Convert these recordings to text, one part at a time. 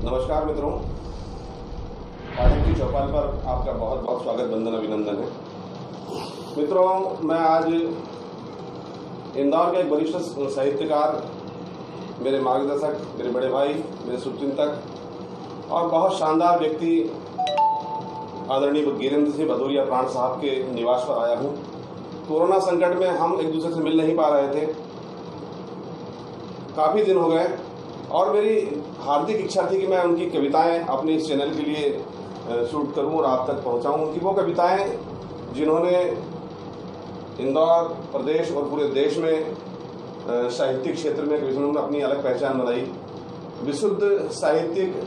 नमस्कार मित्रों, पाठक जी चौपाल पर आपका बहुत बहुत स्वागत, वंदन, अभिनंदन है। मित्रों, मैं आज इंदौर के एक वरिष्ठ साहित्यकार, मेरे मार्गदर्शक, मेरे बड़े भाई, मेरे शुभचिंतक और बहुत शानदार व्यक्ति आदरणीय गिरिराज सिंह भदौरिया प्राण साहब के निवास पर आया हूँ। कोरोना संकट में हम एक दूसरे से मिल नहीं पा रहे थे, काफ़ी दिन हो गए, और मेरी हार्दिक इच्छा थी कि मैं उनकी कविताएं अपने इस चैनल के लिए शूट करूं और आप तक पहुंचाऊं। उनकी वो कविताएं जिन्होंने इंदौर प्रदेश और पूरे देश में साहित्यिक क्षेत्र में उन्होंने अपनी अलग पहचान बनाई। विशुद्ध साहित्यिक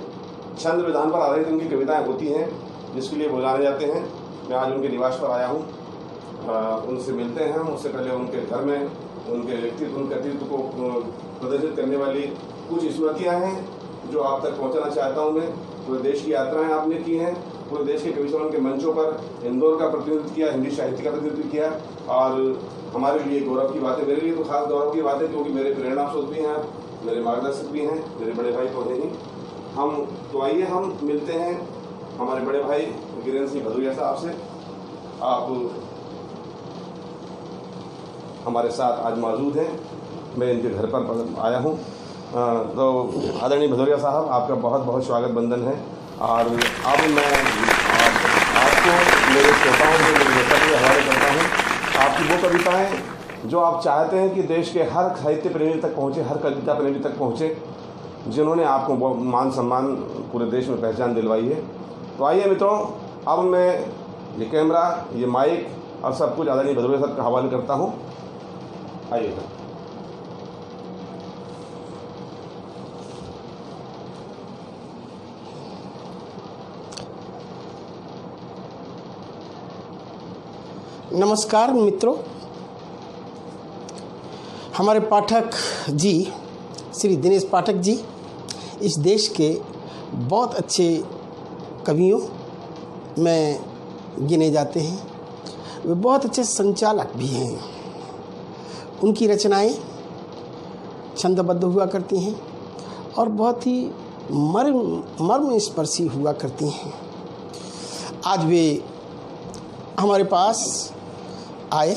छंद विधान पर आधारित उनकी कविताएं होती हैं, जिसके लिए वो जाने जाते हैं। मैं आज उनके निवास पर आया हूँ, उनसे मिलते हैं। उससे पहले उनके घर में उनके व्यक्तित्व को प्रदर्शित करने वाली कुछ स्मृतियाँ हैं जो आप तक पहुंचाना चाहता हूं। मैं पूरे देश की यात्राएं आपने की हैं, पूरे देश के कवि सम्मेलन के मंचों पर इंदौर का प्रतिनिधित्व किया, हिंदी साहित्य का प्रतिनिधित्व किया, और हमारे लिए गौरव की बात है। मेरे लिए तो खास गौरव की बात है क्योंकि मेरे प्रेरणा स्रोत भी हैं, मेरे मार्गदर्शक भी हैं, मेरे बड़े भाई तो हैं ही। तो आइए हम मिलते हैं हमारे बड़े भाई गिरिराज सिंह भदौरिया साहब से। आप हमारे साथ आज मौजूद हैं, मैं इनके घर पर आया हूँ। तो आदरणीय भदौरिया साहब, आपका बहुत बहुत स्वागत, वंदन है। और अब मैं आपको मेरे श्रोताओं से मेरे लेखक के हवाले करता हूँ। आपकी वो कविताएं जो आप चाहते हैं कि देश के हर साहित्य प्रेमी तक पहुँचे, हर कविता प्रेमी तक पहुँचे, जिन्होंने आपको मान सम्मान पूरे देश में पहचान दिलवाई है। तो आइए मित्रों, अब मैं ये कैमरा, ये माइक और सब कुछ आदरणीय भदौरिया साहब के हवाले करता हूँ। आइए। नमस्कार मित्रों, हमारे पाठक जी श्री दिनेश पाठक जी इस देश के बहुत अच्छे कवियों में गिने जाते हैं। वे बहुत अच्छे संचालक भी हैं। उनकी रचनाएं छंदबद्ध हुआ करती हैं और बहुत ही मर्म स्पर्शी हुआ करती हैं। आज वे हमारे पास आए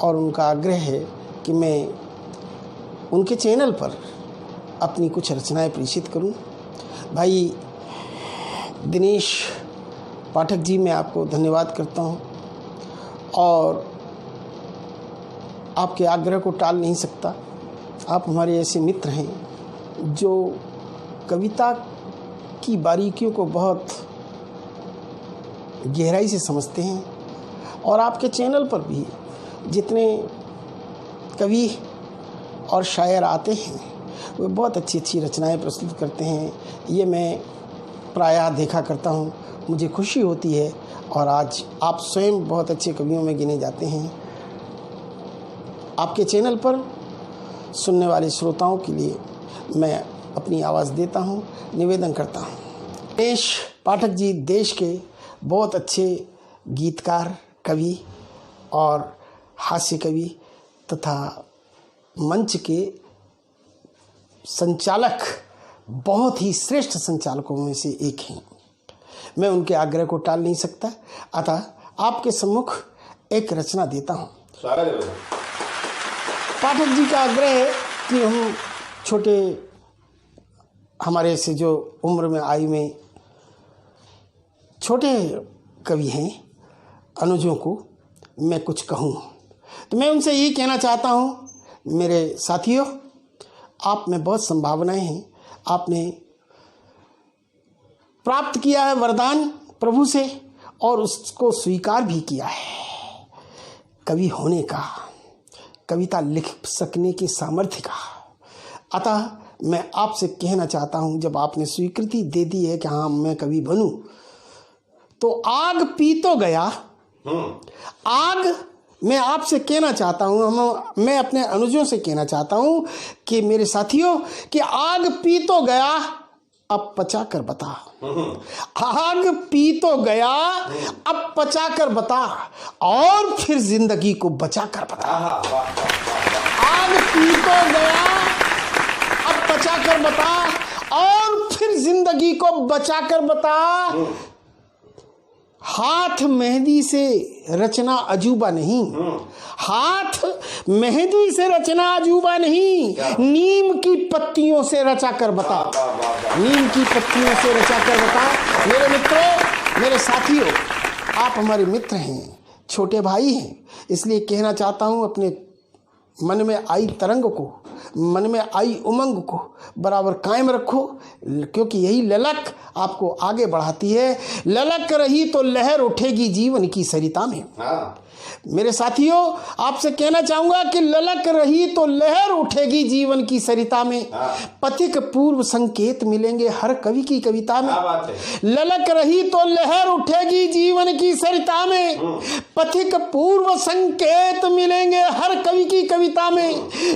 और उनका आग्रह है कि मैं उनके चैनल पर अपनी कुछ रचनाएं प्रेषित करूं। भाई दिनेश पाठक जी, मैं आपको धन्यवाद करता हूं और आपके आग्रह को टाल नहीं सकता। आप हमारे ऐसे मित्र हैं जो कविता की बारीकियों को बहुत गहराई से समझते हैं, और आपके चैनल पर भी जितने कवि और शायर आते हैं वे बहुत अच्छी अच्छी रचनाएं प्रस्तुत करते हैं। ये मैं प्रायः देखा करता हूँ, मुझे खुशी होती है। और आज आप स्वयं बहुत अच्छे कवियों में गिने जाते हैं। आपके चैनल पर सुनने वाले श्रोताओं के लिए मैं अपनी आवाज़ देता हूँ, निवेदन करता हूँ। दिनेश पाठक जी देश के बहुत अच्छे गीतकार, कवि और हास्य कवि तथा मंच के संचालक, बहुत ही श्रेष्ठ संचालकों में से एक हैं। मैं उनके आग्रह को टाल नहीं सकता, अतः आपके सम्मुख एक रचना देता हूँ। पाठक जी का आग्रह है कि हम छोटे, हमारे से जो उम्र में आयु में छोटे कवि हैं, अनुजों को मैं कुछ कहूँ। तो मैं उनसे यही कहना चाहता हूँ, मेरे साथियों, आप में बहुत संभावनाएं हैं। आपने प्राप्त किया है वरदान प्रभु से और उसको स्वीकार भी किया है, कवि होने का, कविता लिख सकने के सामर्थ्य का। अतः मैं आपसे कहना चाहता हूँ, जब आपने स्वीकृति दे दी है कि हाँ मैं कवि बनूं, तो आग पी तो गया। आग, मैं आपसे कहना चाहता हूँ, मैं अपने अनुजों से कहना चाहता हूँ कि मेरे साथियों, कि आग पी तो गया, अब पचा कर बता। आग पी तो गया, अब पचा कर बता, और फिर जिंदगी को बचा कर बता। आग पी तो गया, अब पचा कर बता, और आखिर जिंदगी को बचाकर बता, हाथ मेहंदी से रचना अजूबा नहीं, हाथ मेहंदी से रचना अजूबा नहीं, नीम की पत्तियों से रचा कर बता, नीम की पत्तियों से रचा कर बता। मेरे मित्रों, मेरे साथियों, आप हमारे मित्र हैं, छोटे भाई हैं, इसलिए कहना चाहता हूं, अपने मन में आई तरंग को, मन में आई उमंग को बराबर कायम रखो, क्योंकि यही ललक आपको आगे बढ़ाती है। ललक रही तो लहर उठेगी जीवन की सरिता में। मेरे साथियों, आपसे कहना चाहूंगा कि ललक रही तो लहर उठेगी जीवन की सरिता में, पथिक पूर्व संकेत मिलेंगे हर कवि की कविता में। ललक रही तो लहर उठेगी जीवन की सरिता में, पथिक पूर्व संकेत मिलेंगे हर कवि की कविता में।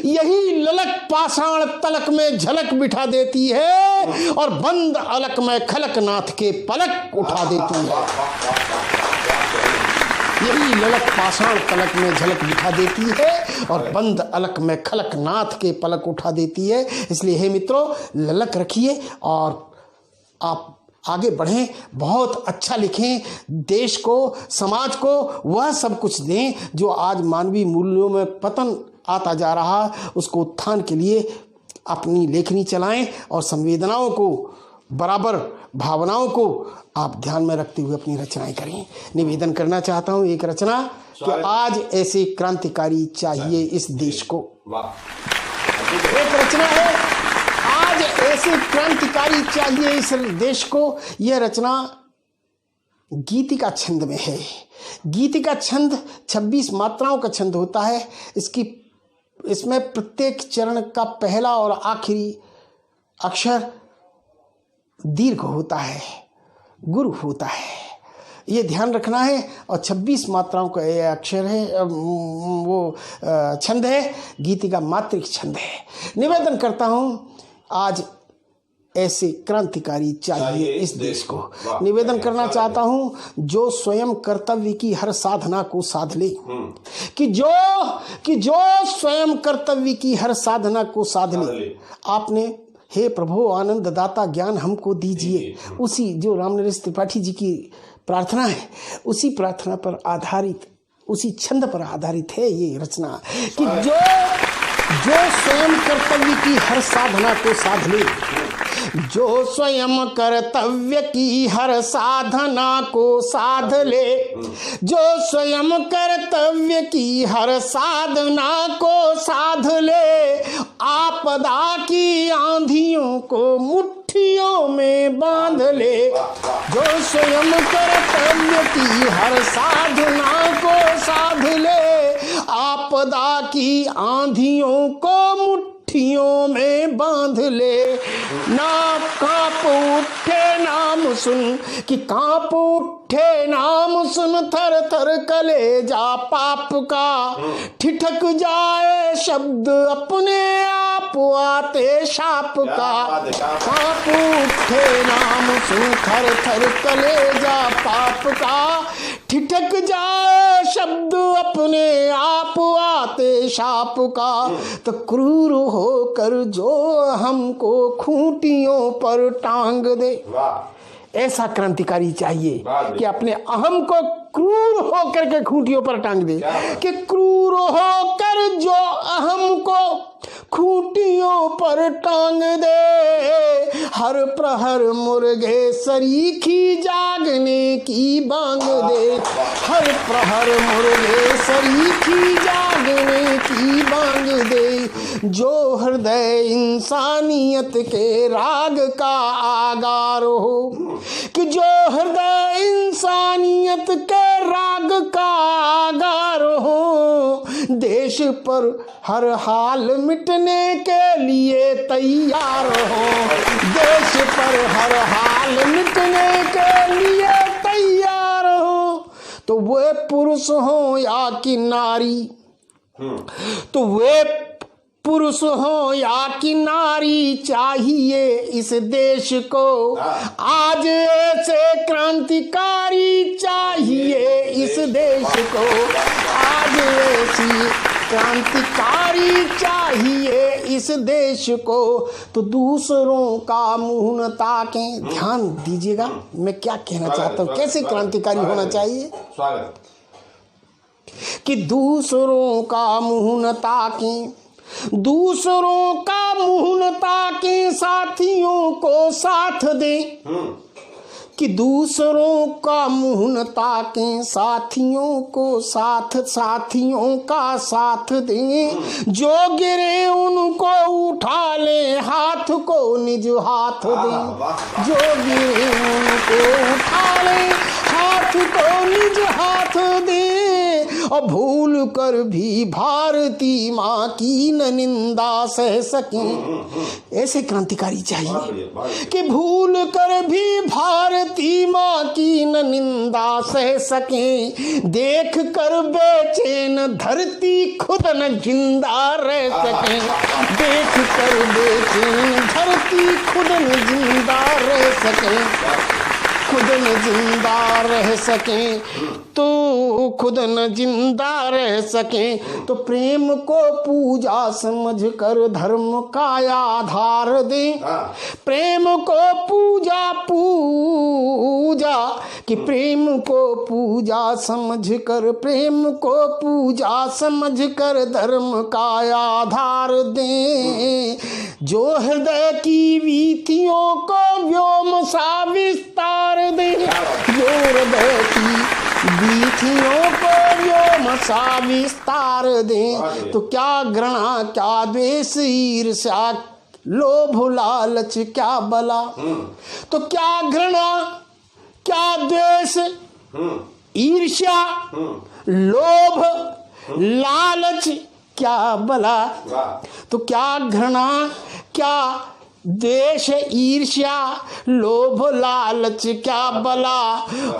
यही ललक पाषाण तलक में झलक बिठा देती है और बंद अलक में खलकनाथ के पलक उठा देती है। यही ललक पाषाण तलक में झलक बिठा देती है और बंद अलक में खलकनाथ के पलक उठा देती है। इसलिए हे मित्रों, ललक रखिए और आप आगे बढ़ें, बहुत अच्छा लिखें, देश को, समाज को वह सब कुछ दें जो आज मानवीय मूल्यों में पतन आता जा रहा, उसको उत्थान के लिए अपनी लेखनी चलाएं और संवेदनाओं को बराबर, भावनाओं को आप ध्यान में रखते हुए अपनी रचनाएं करें। निवेदन करना चाहता हूं एक रचना कि आज ऐसे क्रांतिकारी चाहिए इस देश को। एक रचना है, आज ऐसे क्रांतिकारी चाहिए इस देश को। यह रचना गीतिका छंद में है। गीतिका छंद 26 मात्राओं का छंद होता है। इसमें प्रत्येक चरण का पहला और आखिरी अक्षर दीर्घ होता है, गुरु होता है, ये ध्यान रखना है। और 26 मात्राओं का ये अक्षर है, वो छंद है, गीतिका मात्रिक छंद है। निवेदन करता हूं, आज ऐसे क्रांतिकारी चाहिए इस देश को। निवेदन करना चाहता हूं, जो स्वयं कर्तव्य की हर साधना को साध ले, कि जो स्वयं कर्तव्य की हर साधना को साध ले। आपने हे प्रभु आनंद दाता ज्ञान हमको दीजिए, उसी जो रामनरेश त्रिपाठी जी की प्रार्थना है, उसी प्रार्थना पर आधारित, उसी छंद पर आधारित है ये रचना, कि जो स्वयं कर्तव्य की हर साधना को साध ले, जो स्वयं कर्तव्य की हर साधना को साध ले, जो स्वयं कर्तव्य की हर साधना को साध ले, आपदा की आंधियों को मुट्ठियों में बांध ले। जो स्वयं कर्तव्य की हर साधना को साध ले, आपदा की आंधियों को मुट्ठियों में बांध ले। ना कांप उठे नाम सुन, कि कांप उठे नाम सुन, थर थर कलेजा पाप का, ठिठक जाए शब्द अपने आप आते शाप का। कांप उठे नाम सुन, थर थर कलेजा पाप का, ठिठक जाए शब्द अपने आप आते शाप का। तो क्रूर होकर जो हमको खूंटियों पर टांग दे, ऐसा क्रांतिकारी चाहिए कि अपने अहम को क्रूर होकर के खूंटियों पर टांग दे, कि क्रूर होकर जो अहम को खूंटियों पर टांग दे। हर प्रहर मुर्गे सरीखी जागने की बांग दे, हर प्रहर मुर्गे सरीखी जागने की बांग दे। जो हृदय इंसानियत के राग का आगार हो, कि जो हृदय इंसानियत के राग का आगार हो, देश पर हर हाल मिटने के लिए तैयार हो, देश पर हर हाल मिटने के लिए तैयार हो। तो वे पुरुष हो या कि नारी, तो वे पुरुष हो या कि नारी, चाहिए इस देश को आज ऐसे क्रांतिकारी चाहिए इस देश को। आज ऐसी क्रांतिकारी चाहिए इस देश को, तो दूसरों का मुंह न ताकें। ध्यान दीजिएगा मैं क्या कहना चाहता हूँ, कैसे क्रांतिकारी होना चाहिए। स्वागत। कि दूसरों का मुंह न ताकें, दूसरों का मुंह न ताकें, साथियों को साथ दें। कि दूसरों का मुंह न ताकें, साथियों को साथियों का साथ दें। जो गिरे उनको उठा ले, हाथ को निज हाथ दें। जो गिरे उनको उठा ले, हाथ को निज हाथ दें। और भूल कर भी भारती माँ की न निंदा सह सकें। ऐसे क्रांतिकारी चाहिए कि भूल कर भी भारती माँ की न निंदा सह सकें। देख कर बेचैन धरती खुद न जिंदा रह सकें। देख कर बेचैन धरती खुद न जिंदा रह सकें। खुद न जिंदा रह सकें, तो खुद न जिंदा रह सकें। तो प्रेम को पूजा समझ कर धर्म का आधार दें। प्रेम को पूजा कि प्रेम को पूजा समझ कर, प्रेम को पूजा समझ कर धर्म का आधार दें। जो हृदय की वीथियों को व्योम सा विस्तार दें। जो हृदय की वीथियों को व्योम सा विस्तार दें। तो क्या घृणा क्या द्वेष ईर्ष्या लोभ लालच क्या बला। तो क्या घृणा क्या द्वेष ईर्ष्या लोभ लालच क्या बला। तो क्या घृणा क्या द्वेष ईर्ष्या लोभ लालच क्या बला।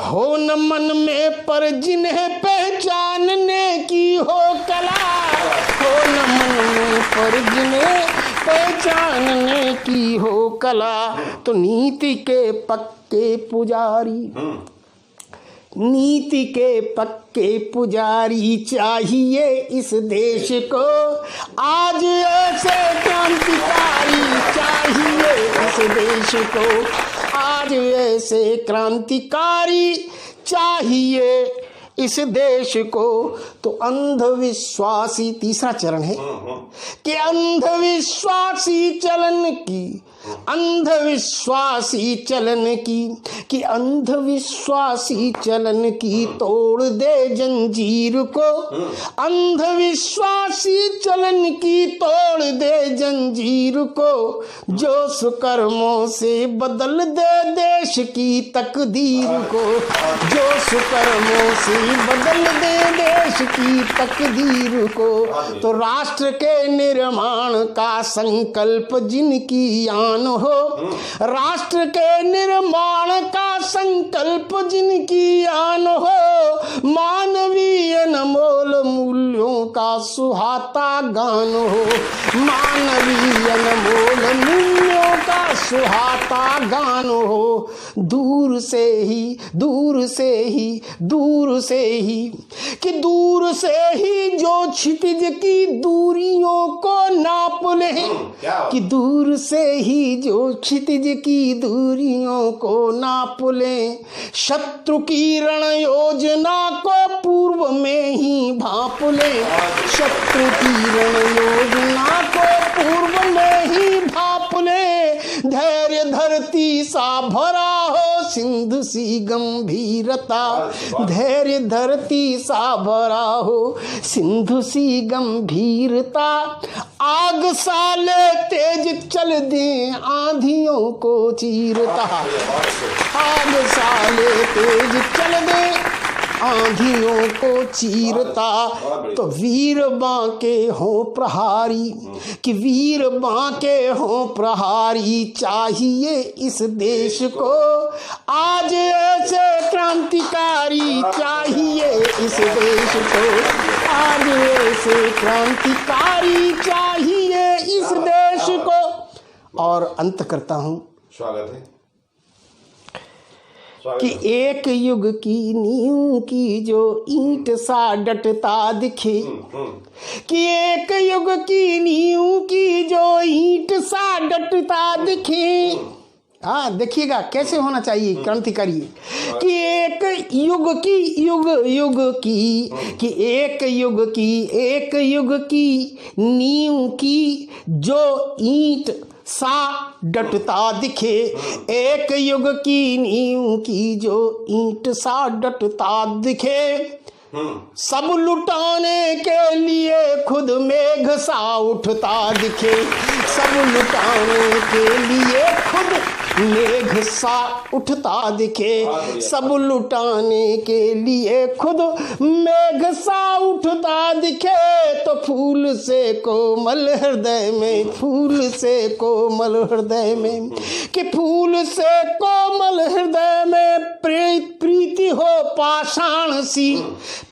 हो न मन में पर जिन्हें पहचानने की हो कला। हो न मन में पर जिन्हें पहचानने की हो कला। तो नीति के पक्के पुजारी, नीति के पक्के पुजारी चाहिए इस देश को। आज ऐसे क्रांतिकारी चाहिए इस देश को। आज ऐसे क्रांतिकारी चाहिए इस देश को। तो अंधविश्वासी, तीसरा चरण है कि अंधविश्वासी चलन की, अंधविश्वासी चलन की, कि अंधविश्वासी चलन की तोड़ दे जंजीर को। अंधविश्वासी चलन की तोड़ दे जंजीर को। जो सुकर्मों से बदल दे देश की तकदीर को। जो सुकर्मों से बदल दे देश की तकदीर को। तो राष्ट्र के निर्माण का संकल्प जिनकी आन हो। राष्ट्र के निर्माण का संकल्प जिनकी आन हो। मानवीय अनमोल मूल्यों का सुहाता गान हो। मानवीय अनमोल मूल्यों का सुहाता गान हो। दूर से ही दूर से ही दूर से ही, कि दूर से ही जो क्षितिज की दूरियों को नाप ले। कि दूर से ही जो क्षितिज की दूरियों को नाप ले। शत्रु की रण योजना को पूर्व में ही भांप ले। शत्रु की रण योजना को पूर्व में ही भांप ले। धैर्य धरती सा भरा हो सिंधु सी गंभीरता। धैर्य धरती सा भरा हो सिंधु सी गंभीरता। आग साले तेज चल दे आंधियों को चीरता। आग साले तेज चल दे आंधियों को चीरता। तो वीर बांके हों प्रहारी, कि वीर बांके हों प्रहारी चाहिए इस देश को। आज ऐसे क्रांतिकारी चाहिए इस देश को। आज ऐसे क्रांतिकारी चाहिए इस देश को। और अंत करता हूँ। स्वागत है। कि एक युग की नींव की जो ईंट सा डटता दिखे, कि एक युग की नींव की जो ईंट सा डटता दिखे। हाँ, देखिएगा कैसे होना चाहिए क्रांतिकारी, कि एक युग की कि एक युग की नींव की जो ईंट सा डटता दिखे, एक युग की नींव की जो ईंट सा डटता दिखे। सब लुटाने के लिए खुद मेघ सा उठता दिखे, सब लुटाने के लिए खुद मेघ सा उठता दिखे, सब लुटाने के लिए खुद मेघ सा उठता दिखे। तो फूल से कोमल हृदय में, फूल से कोमल हृदय में, कि फूल से कोमल हृदय में प्रीति हो पाषाण सी,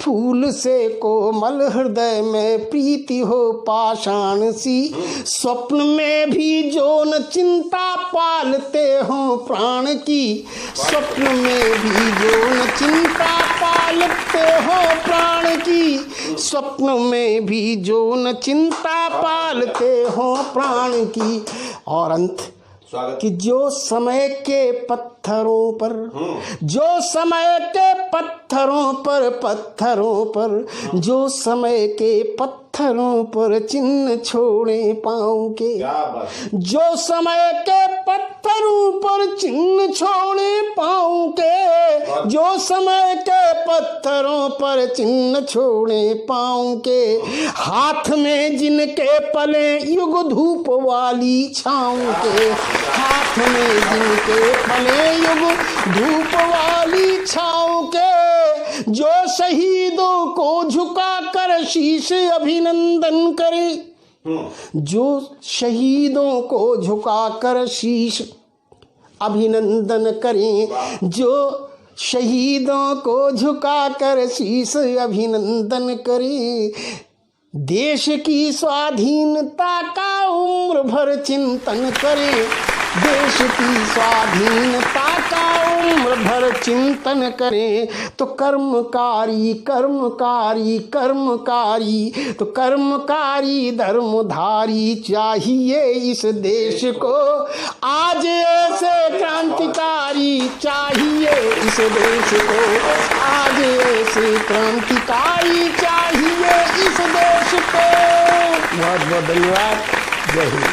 फूल से कोमल हृदय में प्रीति हो पाषाण सी। स्वप्न में भी जो न चिंता पालते हो प्राण की, स्वप्न में भी जो न चिंता पालते हो प्राण की, स्वप्न में भी जो न चिंता पालते हो प्राण की। और अंत कि जो समय के पत्थरों पर, जो समय के पत्थरों पर, जो समय के पत्थरों पर चिन्ह छोड़े पाँव के, जो समय के पत्थरों पर चिन्ह छोड़े पाँव के, जो समय के पत्थरों पर चिन्ह छोड़े पाँव के। हाथ में जिनके पले युग धूप वाली छाँव के, हाथ में जिनके पले युग धूप वाली छाँव के। जो शहीदों को झुका कर शीश अभिनंदन करे, जो शहीदों को झुका कर शीश अभिनंदन करें, जो शहीदों को झुका कर शीश अभिनंदन करें। देश की स्वाधीनता का उम्र भर चिंतन करें, देश की स्वाधीनता का उम्र भर चिंतन करें। तो कर्मकारी तो कर्मकारी धर्मधारी चाहिए इस देश को। आज ऐसे क्रांतिकारी चाहिए इस देश को, आज ऐसे क्रांतिकारी चाहिए इस देश को। बहुत बहुत धन्यवाद। जय हिंद।